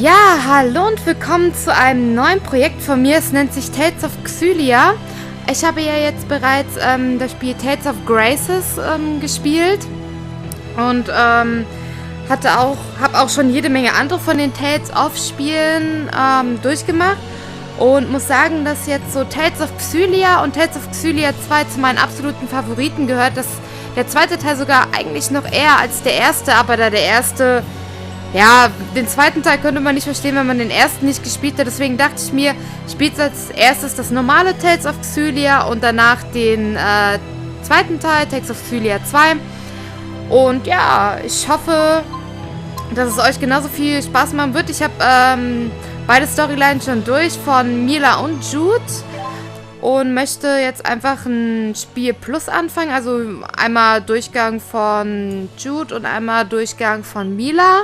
Ja, hallo und willkommen zu einem neuen Projekt von mir. Es nennt sich Tales of Xillia. Ich habe ja jetzt bereits das Spiel Tales of Graces gespielt und habe auch schon jede Menge andere von den Tales of Spielen durchgemacht und muss sagen, dass jetzt so Tales of Xillia und Tales of Xillia 2 zu meinen absoluten Favoriten gehört. Der zweite Teil sogar eigentlich noch eher als der erste, aber da der erste... Ja, den zweiten Teil könnte man nicht verstehen, wenn man den ersten nicht gespielt hat. Deswegen dachte ich mir, ich spiele als erstes das normale Tales of Xillia und danach den zweiten Teil, Tales of Xillia 2. Und ja, ich hoffe, dass es euch genauso viel Spaß machen wird. Ich habe beide Storylines schon durch von Milla und Jude und möchte jetzt einfach ein Spiel Plus anfangen. Also einmal Durchgang von Jude und einmal Durchgang von Milla.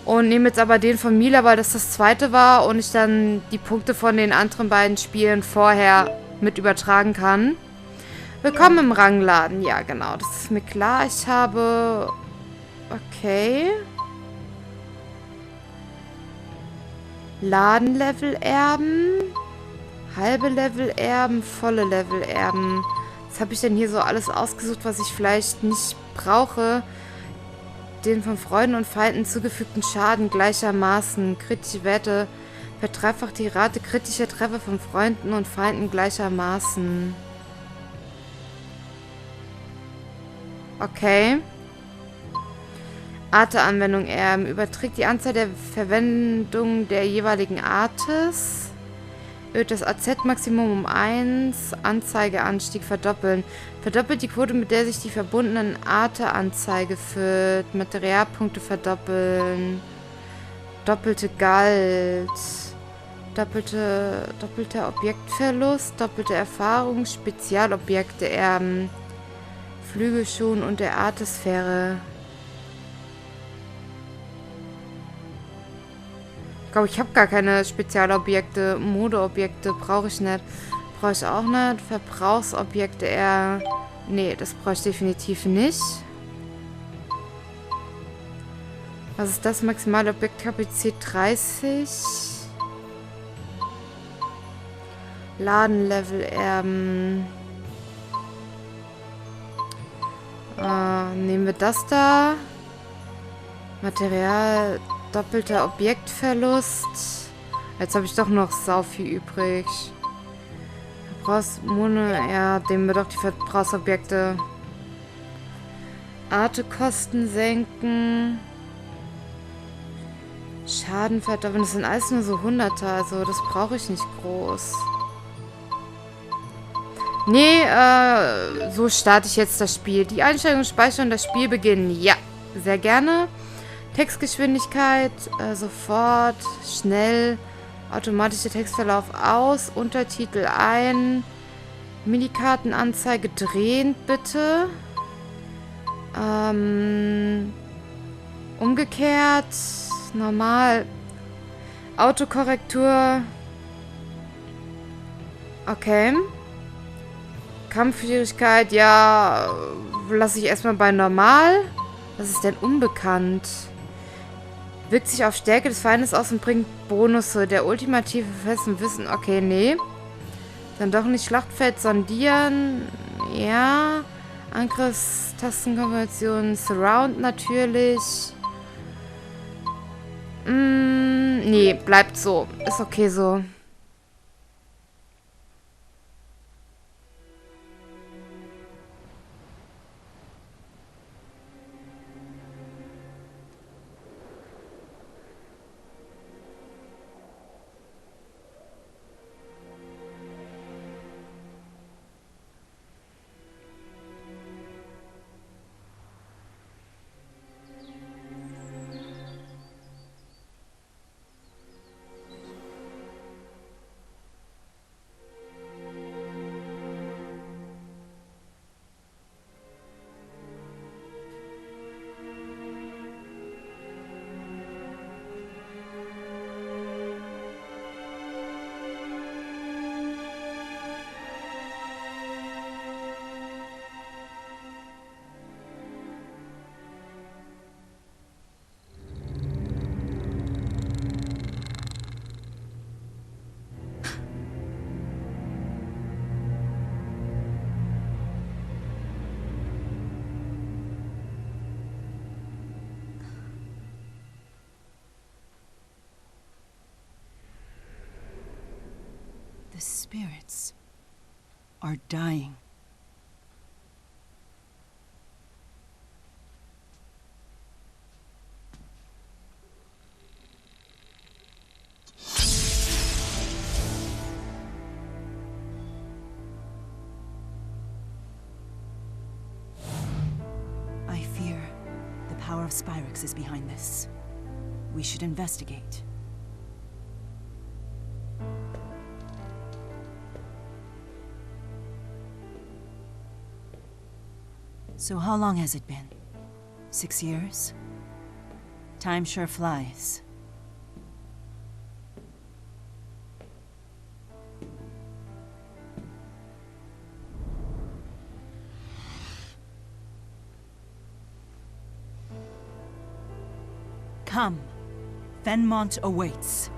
Und nehme jetzt aber den von Milla, weil das zweite war und ich dann die Punkte von den anderen beiden Spielen vorher mit übertragen kann. Willkommen im Rangladen. Ja, genau, das ist mir klar. Ich habe... Okay. Ladenlevel erben. Halbe Level erben. Volle Level erben. Was habe ich denn hier so alles ausgesucht, was ich vielleicht nicht brauche? Den von Freunden und Feinden zugefügten Schaden gleichermaßen. Kritische Werte verdreifacht die Rate kritischer Treffer von Freunden und Feinden gleichermaßen. Okay. Arteanwendung erben. Überträgt die Anzahl der Verwendung der jeweiligen Artes. Erhöht das AZ-Maximum um 1. Anzeigeanstieg verdoppeln. Verdoppelt die Quote, mit der sich die verbundenen Arte-Anzeige füllt. Materialpunkte verdoppeln. Doppelte Galt. Doppelter Objektverlust. Doppelte Erfahrung. Spezialobjekte erben. Flügelschuhen und der Artesphäre. Ich glaube, ich habe gar keine Spezialobjekte. Modeobjekte brauche ich nicht. Brauche ich auch nicht. Verbrauchsobjekte eher... Nee, das brauche ich definitiv nicht. Was ist das? Maximale Objektkapazität 30. Ladenlevel erben. Nehmen wir das da. Material... Doppelter Objektverlust. Jetzt habe ich doch noch sau viel übrig. Verbrauchsmone, ja, nehmen wir doch die Verbrauchsobjekte. Artekosten senken. Schaden verdoppeln. Das sind alles nur so Hunderter, also das brauche ich nicht groß. Nee, so starte ich jetzt das Spiel. Die Einstellungen speichern und das Spiel beginnen. Ja, sehr gerne. Textgeschwindigkeit, sofort, schnell, automatischer Textverlauf aus, Untertitel ein, Minikartenanzeige drehen, bitte. Umgekehrt, normal, Autokorrektur, okay. Kampfschwierigkeit, ja, lasse ich erstmal bei normal. Was ist denn unbekannt? Wirkt sich auf Stärke des Feindes aus und bringt Bonusse. Der ultimative festen Wissen. Okay, nee. Dann doch nicht Schlachtfeld sondieren. Ja. Angriffstastenkombination. Surround natürlich. Nee, bleibt so. Ist okay so. The spirits are dying. I fear the power of Spyrix is behind this. We should investigate. So how long has it been? 6 years? Time sure flies. Come. Fenmont awaits.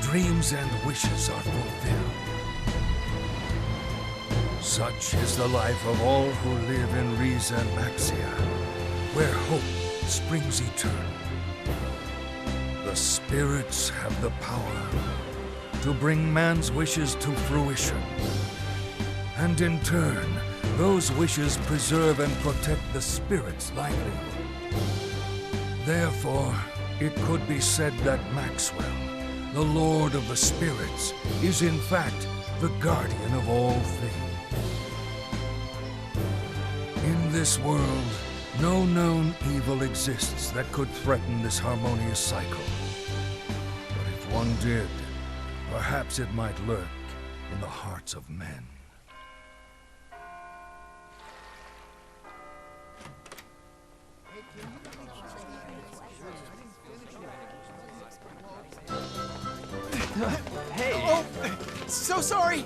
Dreams and wishes are fulfilled. Such is the life of all who live in Reise and Maxia, where hope springs eternal. The spirits have the power to bring man's wishes to fruition. And in turn, those wishes preserve and protect the spirit's livelihood. Therefore, it could be said that Maxwell, the Lord of the Spirits, is in fact the guardian of all things. In this world, no known evil exists that could threaten this harmonious cycle. But if one did, perhaps it might lurk in the hearts of men. Hey! Oh, so sorry!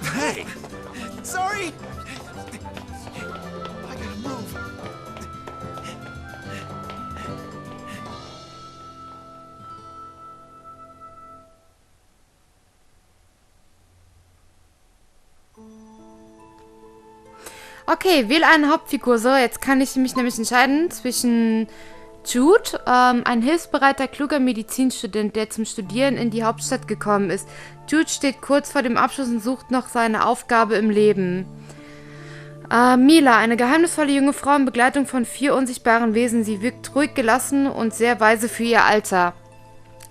Hey! Sorry! I gotta move. Okay, wähle eine Hauptfigur. So, jetzt kann ich mich nämlich entscheiden zwischen Jude, ein hilfsbereiter, kluger Medizinstudent, der zum Studieren in die Hauptstadt gekommen ist. Jude steht kurz vor dem Abschluss und sucht noch seine Aufgabe im Leben. Milla, eine geheimnisvolle junge Frau in Begleitung von 4 unsichtbaren Wesen. Sie wirkt ruhig, gelassen und sehr weise für ihr Alter.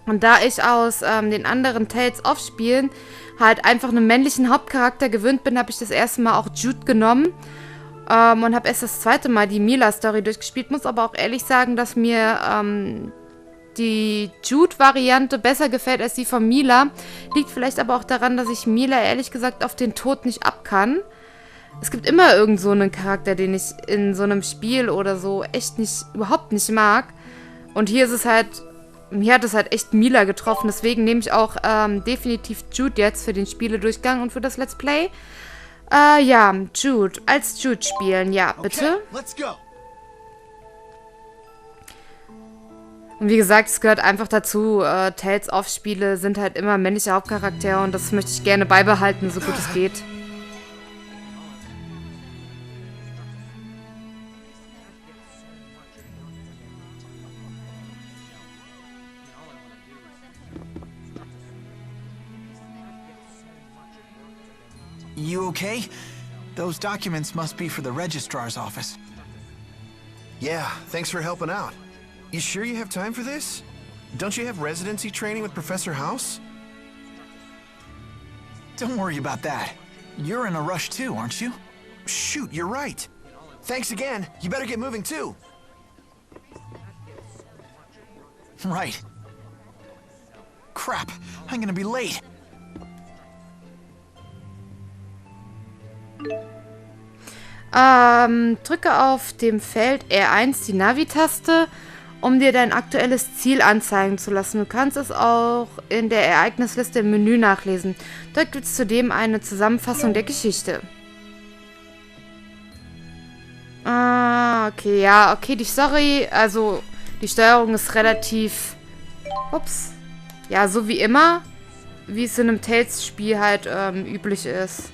Und da ich aus den anderen Tales of Spielen halt einfach einen männlichen Hauptcharakter gewöhnt bin, habe ich das erste Mal auch Jude genommen. Und habe erst das zweite Mal die Milla-Story durchgespielt. Muss aber auch ehrlich sagen, dass mir die Jude-Variante besser gefällt als die von Milla. Liegt vielleicht aber auch daran, dass ich Milla ehrlich gesagt auf den Tod nicht ab kann. Es gibt immer irgend so einen Charakter, den ich in so einem Spiel oder so echt nicht, überhaupt nicht mag. Und hier ist es halt, mir hat es halt echt Milla getroffen. Deswegen nehme ich auch definitiv Jude jetzt für den Spieledurchgang und für das Let's Play. Ja, Jude. Als Jude spielen, ja, bitte. Okay, let's go. Und wie gesagt, es gehört einfach dazu, Tales of Spiele sind halt immer männliche Hauptcharaktere und das möchte ich gerne beibehalten, so gut es geht. You okay? Those documents must be for the registrar's office. Yeah, thanks for helping out. You sure you have time for this? Don't you have residency training with Professor House? Don't worry about that. You're in a rush too, aren't you? Shoot, you're right. Thanks again. You better get moving too. Right. Crap, I'm gonna be late. Drücke auf dem Feld R1 die Navi-Taste, um dir dein aktuelles Ziel anzeigen zu lassen. Du kannst es auch in der Ereignisliste im Menü nachlesen. Dort gibt es zudem eine Zusammenfassung der Geschichte. Okay, ja, okay, die Steuerung ist relativ Ups. Ja, so wie immer, wie es in einem Tales-Spiel halt üblich ist.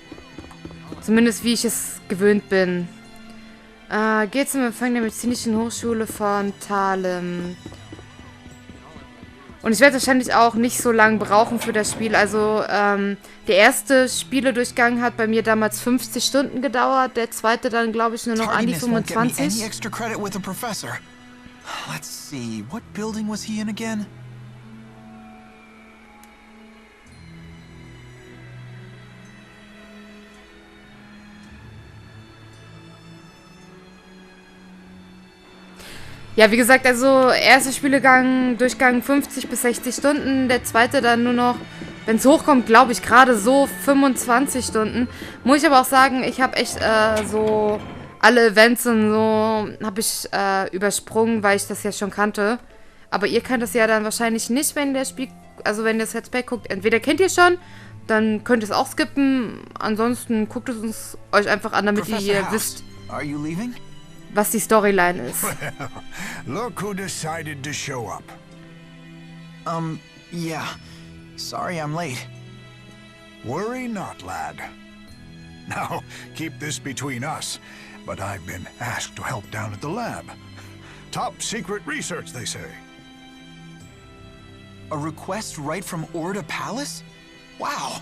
Zumindest wie ich es gewöhnt bin. Geht zum Empfang der Medizinischen Hochschule von Thalem. Und ich werde wahrscheinlich auch nicht so lange brauchen für das Spiel. Also, der erste Spieledurchgang hat bei mir damals 50 Stunden gedauert. Der zweite dann, glaube ich, nur noch an die 25. Let's see, what building was he in again? Ja, wie gesagt, also erster Durchgang 50 bis 60 Stunden, der zweite dann nur noch, wenn es hochkommt, glaube ich, gerade so 25 Stunden. Muss ich aber auch sagen, ich habe echt so alle Events und so habe ich übersprungen, weil ich das ja schon kannte. Aber ihr kennt das ja dann wahrscheinlich nicht, wenn der Spiel, also wenn ihr das Let's Play guckt. Entweder kennt ihr schon, dann könnt ihr es auch skippen. Ansonsten guckt es euch einfach an, damit ihr wisst, was die Storyline ist. Well, look who decided to show up. Yeah. Sorry I'm late. Worry not, lad. Now, keep this between us, but I've been asked to help down at the lab. Top secret research, they say. A request right from Orda Palace? Wow.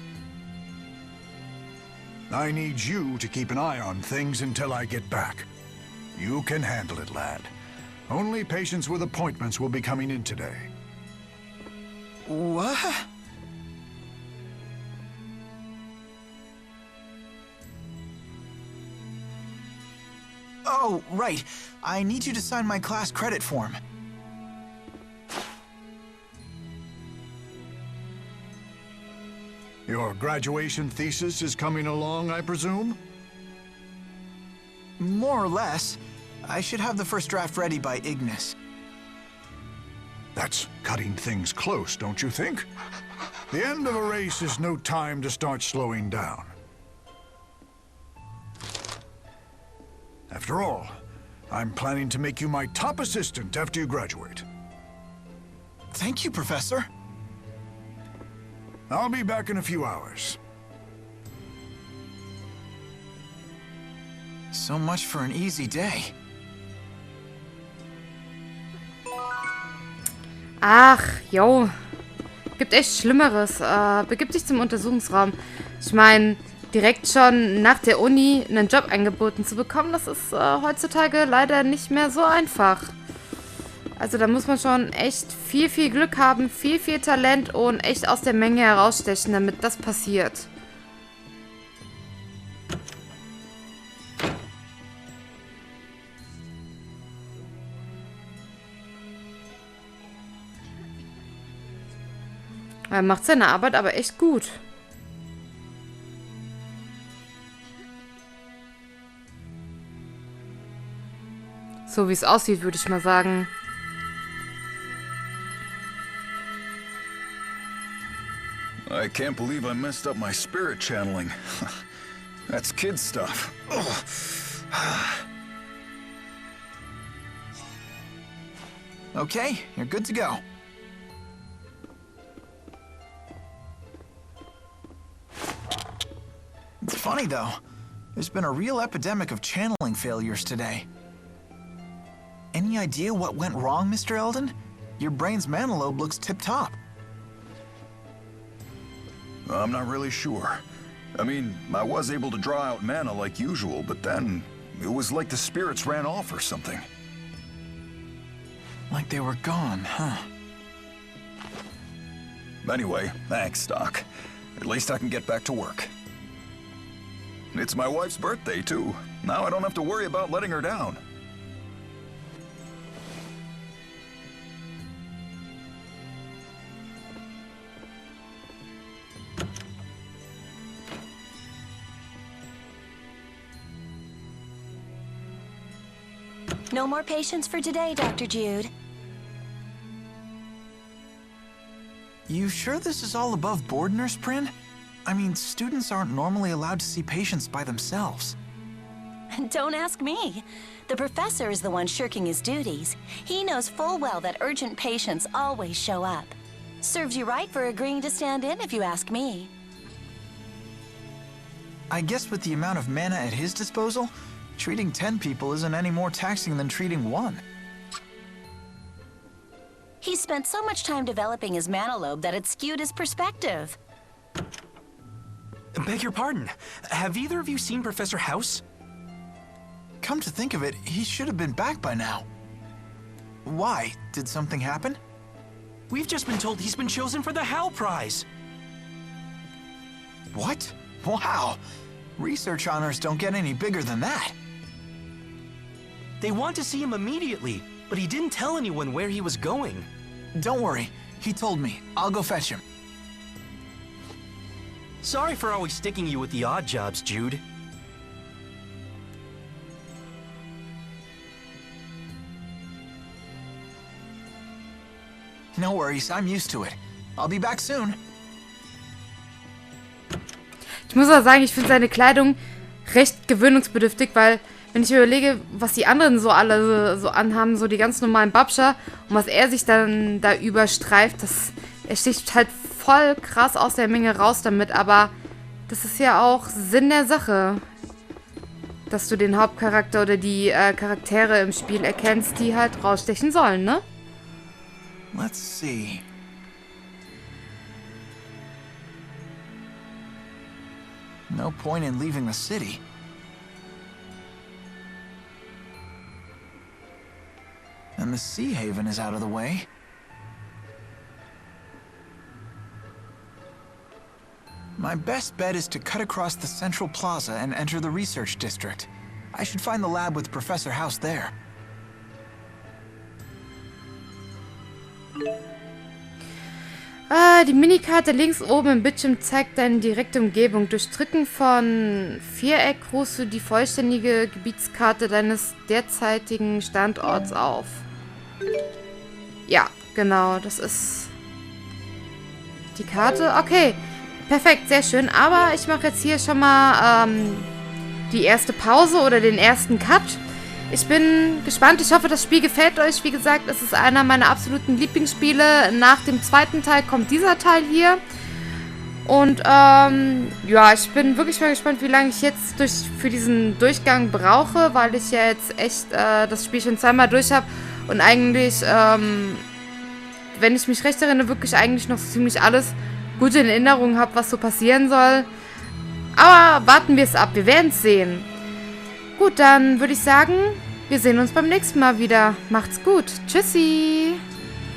I need you to keep an eye on things until I get back. You can handle it, lad. Only patients with appointments will be coming in today. What? Oh, right. I need you to sign my class credit form. Your graduation thesis is coming along, I presume? More or less. I should have the first draft ready by Ignis. That's cutting things close, don't you think? The end of a race is no time to start slowing down. After all, I'm planning to make you my top assistant after you graduate. Thank you, Professor. I'll be back in a few hours. So much for an easy day. Ach, jo. Gibt echt Schlimmeres. Begib dich zum Untersuchungsraum. Ich meine, direkt schon nach der Uni einen Job angeboten zu bekommen, das ist heutzutage leider nicht mehr so einfach. Also da muss man schon echt viel, viel Glück haben, viel, viel Talent und echt aus der Menge herausstechen, damit das passiert. Er macht seine Arbeit aber echt gut. So wie es aussieht, würde ich mal sagen. I can't believe I messed up my spirit channeling. That's kid stuff. Okay, you're good to go. It's funny, though. There's been a real epidemic of channeling failures today. Any idea what went wrong, Mr. Eldon? Your brain's mana lobe looks tip-top. I'm not really sure. I mean, I was able to draw out mana like usual, but then it was like the spirits ran off or something. Like they were gone, huh? Anyway, thanks, Doc. At least I can get back to work. It's my wife's birthday, too. Now I don't have to worry about letting her down. No more patients for today, Dr. Jude. You sure this is all above board, Nurse Prin? I mean, students aren't normally allowed to see patients by themselves. Don't ask me. The professor is the one shirking his duties. He knows full well that urgent patients always show up. Serves you right for agreeing to stand in, if you ask me. I guess with the amount of mana at his disposal, treating 10 people isn't any more taxing than treating one. He spent so much time developing his mana lobe that it skewed his perspective. Beg your pardon. Have either of you seen Professor House? Come to think of it, he should have been back by now. Why? Did something happen? We've just been told he's been chosen for the Hal Prize. What? Wow. Research honors don't get any bigger than that. They want to see him immediately, but he didn't tell anyone where he was going. Don't worry. He told me. I'll go fetch him. Sorry for always sticking you with the odd jobs, Jude. No worries, I'm used to it. I'll be back soon. Ich muss aber sagen, ich finde seine Kleidung recht gewöhnungsbedürftig, weil, wenn ich mir überlege, was die anderen so alle so anhaben, so die ganz normalen Babscher, und was er sich dann da überstreift, er sticht halt voll krass aus der Menge raus damit, aber das ist ja auch Sinn der Sache, dass du den Hauptcharakter oder die Charaktere im Spiel erkennst, die halt rausstechen sollen, ne? Let's see. No point in leaving the city. And the Sea Haven is out of the way. My best bet is to cut across the central plaza and enter the research district. I should find the lab with Professor House there. Die Minikarte links oben im Bildschirm zeigt deine direkte Umgebung. Durch Drücken von Viereck rufst du die vollständige Gebietskarte deines derzeitigen Standorts auf. Ja, genau, das ist die Karte. Okay, perfekt, sehr schön. Aber ich mache jetzt hier schon mal die erste Pause oder den ersten Cut. Ich bin gespannt. Ich hoffe, das Spiel gefällt euch. Wie gesagt, es ist einer meiner absoluten Lieblingsspiele. Nach dem zweiten Teil kommt dieser Teil hier. Und ja, ich bin wirklich mal gespannt, wie lange ich jetzt für diesen Durchgang brauche, weil ich ja jetzt echt das Spiel schon zweimal durch habe. Und eigentlich, wenn ich mich recht erinnere, wirklich eigentlich noch so ziemlich alles gut in Erinnerung habe, was so passieren soll. Aber warten wir es ab. Wir werden es sehen. Gut, dann würde ich sagen, wir sehen uns beim nächsten Mal wieder. Macht's gut. Tschüssi.